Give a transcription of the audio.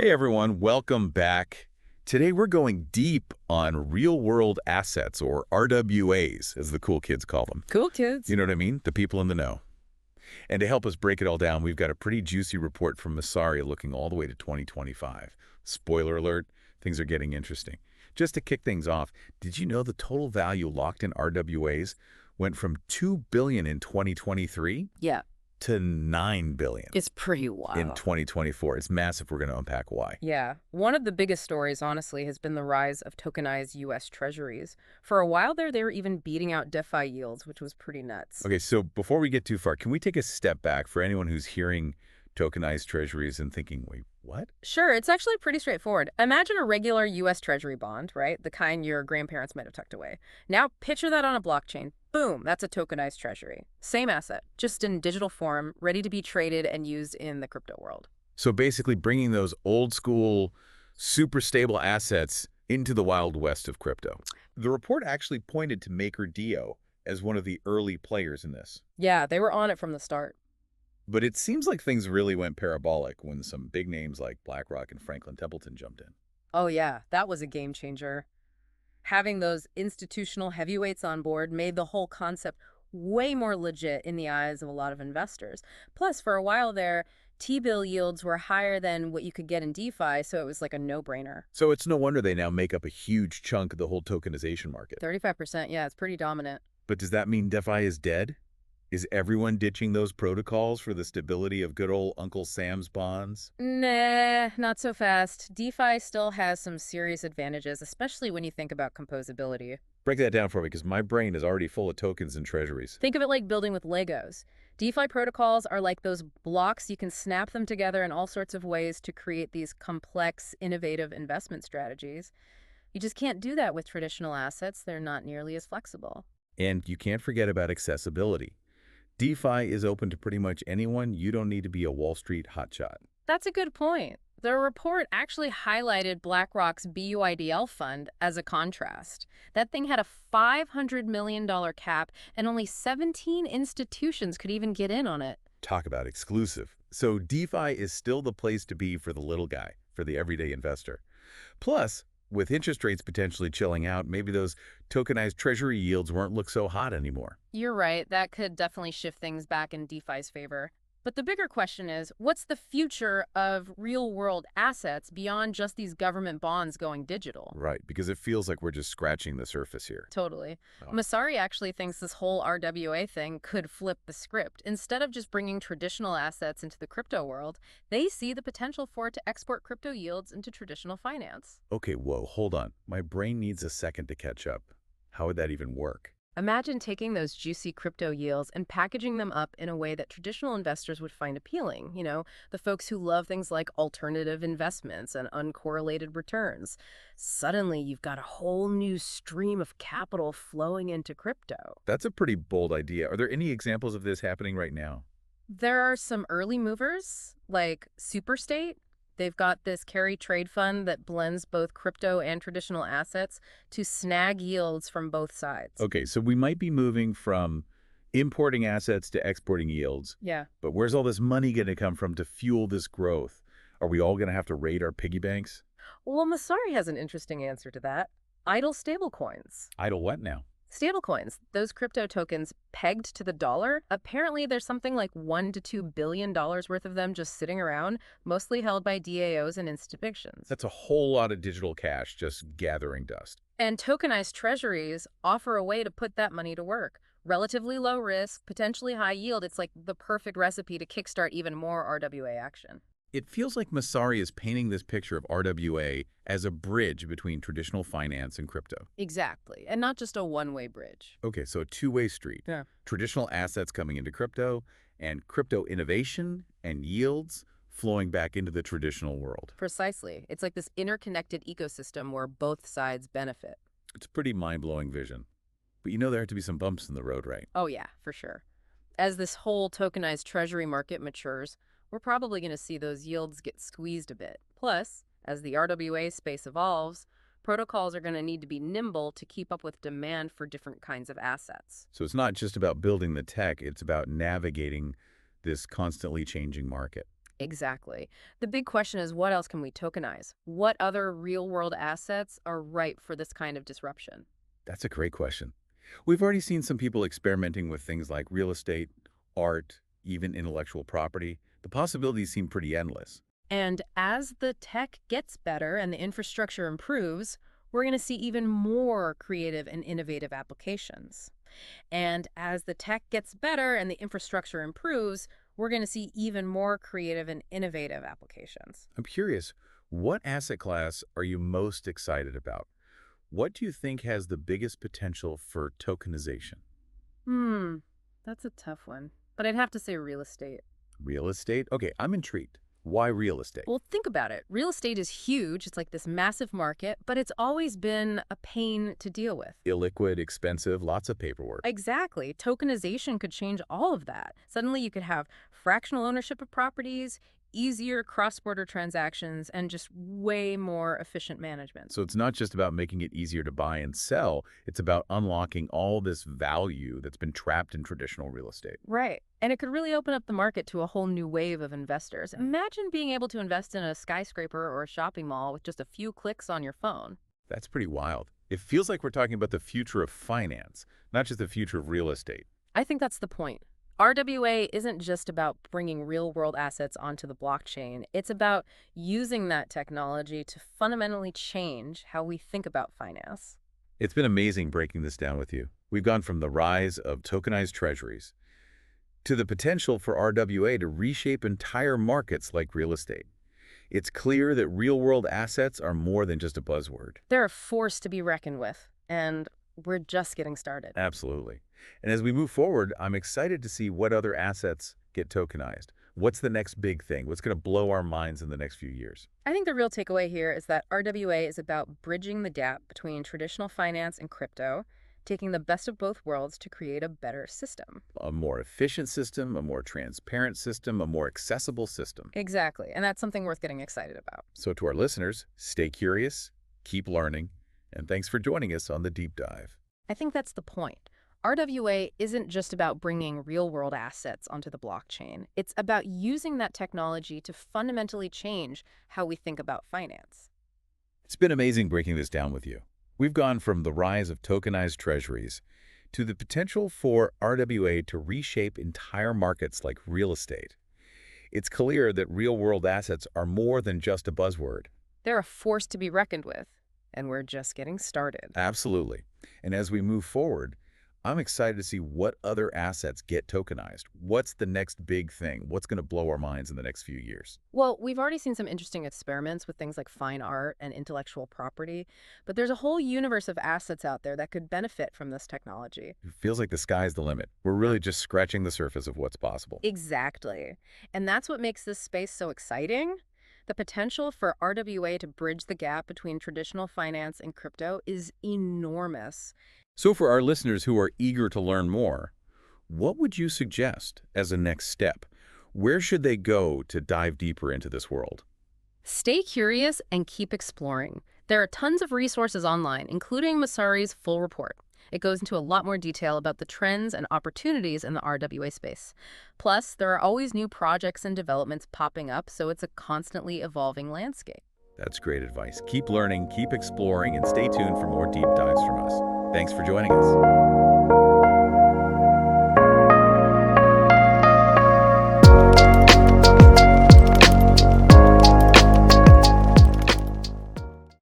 Hey everyone, welcome back. Today we're going deep on real-world assets, or RWAs, as the cool kids call them. Cool kids. You know what I mean? The people in the know. And to help us break it all down, we've got a pretty juicy report from Masari looking all the way to 2025. Spoiler alert, things are getting interesting. Just to kick things off, did you know the total value locked in RWAs went from $2 billion in 2023 Yeah, to $9 billion it's pretty in wild. 2024? It's massive. We're going to unpack why. Yeah, one of the biggest stories, honestly, has been the rise of tokenized U.S. treasuries. For a while there, they were even beating out DeFi yields, which was pretty nuts. Okay, so before we get too far, can we take a step back for anyone who's hearing tokenized treasuries and thinking, wait, what? Sure, it's actually pretty straightforward. Imagine a regular U.S. Treasury bond, right? The kind your grandparents might have tucked away. Now picture that on a blockchain. Boom, that's a tokenized treasury. Same asset, just in digital form, ready to be traded and used in the crypto world. So basically bringing those old school, super stable assets into the Wild West of crypto. The report actually pointed to MakerDAO as one of the early players in this. Yeah, they were on it from the start. But it seems like things really went parabolic when some big names like BlackRock and Franklin Templeton jumped in. Oh yeah, that was a game changer. Having those institutional heavyweights on board made the whole concept way more legit in the eyes of a lot of investors. Plus, for a while there, T-bill yields were higher than what you could get in DeFi, so it was like a no-brainer. So it's no wonder they now make up a huge chunk of the whole tokenization market. 35%, yeah, it's pretty dominant. But does that mean DeFi is dead? Is everyone ditching those protocols for the stability of good old Uncle Sam's bonds? Nah, not so fast. DeFi still has some serious advantages, especially when you think about composability. Break that down for me, because my brain is already full of tokens and treasuries. Think of it like building with Legos. DeFi protocols are like those blocks. You can snap them together in all sorts of ways to create these complex, innovative investment strategies. You just can't do that with traditional assets. They're not nearly as flexible. And you can't forget about accessibility. DeFi is open to pretty much anyone. You don't need to be a Wall Street hotshot. That's a good point. The report actually highlighted BlackRock's BUIDL fund as a contrast. That thing had a $500 million cap, and only 17 institutions could even get in on it. Talk about exclusive. So DeFi is still the place to be for the little guy, for the everyday investor. Plus, with interest rates potentially chilling out, maybe those tokenized treasury yields won't look so hot anymore. You're right, that could definitely shift things back in DeFi's favor. But the bigger question is, what's the future of real-world assets beyond just these government bonds going digital? Right, because it feels like we're just scratching the surface here. Totally. Oh. Masari actually thinks this whole RWA thing could flip the script. Instead of just bringing traditional assets into the crypto world, they see the potential for it to export crypto yields into traditional finance. Okay, whoa, hold on. My brain needs a second to catch up. How would that even work? Imagine taking those juicy crypto yields and packaging them up in a way that traditional investors would find appealing. You know, the folks who love things like alternative investments and uncorrelated returns. Suddenly, you've got a whole new stream of capital flowing into crypto. That's a pretty bold idea. Are there any examples of this happening right now? There are some early movers, like Superstate. They've got this carry trade fund that blends both crypto and traditional assets to snag yields from both sides. Okay, so we might be moving from importing assets to exporting yields. Yeah. But where's all this money going to come from to fuel this growth? Are we all going to have to raid our piggy banks? Well, Masari has an interesting answer to that. Idle stablecoins. Idle what now? Stablecoins, those crypto tokens pegged to the dollar, apparently there's something like $1 to $2 billion worth of them just sitting around, mostly held by DAOs and institutions. That's a whole lot of digital cash just gathering dust. And tokenized treasuries offer a way to put that money to work. Relatively low risk, potentially high yield. It's like the perfect recipe to kickstart even more RWA action. It feels like Masari is painting this picture of RWA as a bridge between traditional finance and crypto. Exactly, and not just a one-way bridge. Okay, so a two-way street. Yeah. Traditional assets coming into crypto, and crypto innovation and yields flowing back into the traditional world. Precisely. It's like this interconnected ecosystem where both sides benefit. It's a pretty mind-blowing vision. But you know there have to be some bumps in the road, right? Oh yeah, for sure. As this whole tokenized treasury market matures, we're probably going to see those yields get squeezed a bit. Plus, as the RWA space evolves, protocols are going to need to be nimble to keep up with demand for different kinds of assets. So it's not just about building the tech, it's about navigating this constantly changing market. Exactly. The big question is, what else can we tokenize? What other real-world assets are ripe for this kind of disruption? That's a great question. We've already seen some people experimenting with things like real estate, art, even intellectual property. The possibilities seem pretty endless. And as the tech gets better and the infrastructure improves, we're going to see even more creative and innovative applications. And as the tech gets better and the infrastructure improves, we're going to see even more creative and innovative applications. I'm curious, what asset class are you most excited about? What do you think has the biggest potential for tokenization? Hmm, that's a tough one. But I'd have to say real estate. Real estate? Okay, I'm intrigued. Why real estate? Well, think about it. Real estate is huge. It's like this massive market, but it's always been a pain to deal with. Illiquid, expensive, lots of paperwork. Exactly. Tokenization could change all of that. Suddenly you could have fractional ownership of properties, easier cross-border transactions, and just way more efficient management. So it's not just about making it easier to buy and sell, it's about unlocking all this value that's been trapped in traditional real estate. Right. And it could really open up the market to a whole new wave of investors. Imagine being able to invest in a skyscraper or a shopping mall with just a few clicks on your phone. That's pretty wild. It feels like we're talking about the future of finance, not just the future of real estate. I think that's the point. RWA isn't just about bringing real-world assets onto the blockchain. It's about using that technology to fundamentally change how we think about finance. It's been amazing breaking this down with you. We've gone from the rise of tokenized treasuries to the potential for RWA to reshape entire markets like real estate. It's clear that real-world assets are more than just a buzzword. They're a force to be reckoned with, and we're just getting started. Absolutely. And as we move forward, I'm excited to see what other assets get tokenized. What's the next big thing? What's going to blow our minds in the next few years? I think the real takeaway here is that RWA is about bridging the gap between traditional finance and crypto, taking the best of both worlds to create a better system. A more efficient system, a more transparent system, a more accessible system. Exactly, and that's something worth getting excited about. So to our listeners, stay curious, keep learning, and thanks for joining us on the Deep Dive. I think that's the point. RWA isn't just about bringing real-world assets onto the blockchain. It's about using that technology to fundamentally change how we think about finance. It's been amazing breaking this down with you. We've gone from the rise of tokenized treasuries to the potential for RWA to reshape entire markets like real estate. It's clear that real-world assets are more than just a buzzword. They're a force to be reckoned with, and we're just getting started. Absolutely. And as we move forward, I'm excited to see what other assets get tokenized. What's the next big thing? What's going to blow our minds in the next few years? Well, we've already seen some interesting experiments with things like fine art and intellectual property, but there's a whole universe of assets out there that could benefit from this technology. It feels like the sky's the limit. We're really just scratching the surface of what's possible. Exactly. And that's what makes this space so exciting. The potential for RWA to bridge the gap between traditional finance and crypto is enormous. So for our listeners who are eager to learn more, what would you suggest as a next step? Where should they go to dive deeper into this world? Stay curious and keep exploring. There are tons of resources online, including Masari's full report. It goes into a lot more detail about the trends and opportunities in the RWA space. Plus, there are always new projects and developments popping up, so it's a constantly evolving landscape. That's great advice. Keep learning, keep exploring, and stay tuned for more deep dives from us. Thanks for joining us.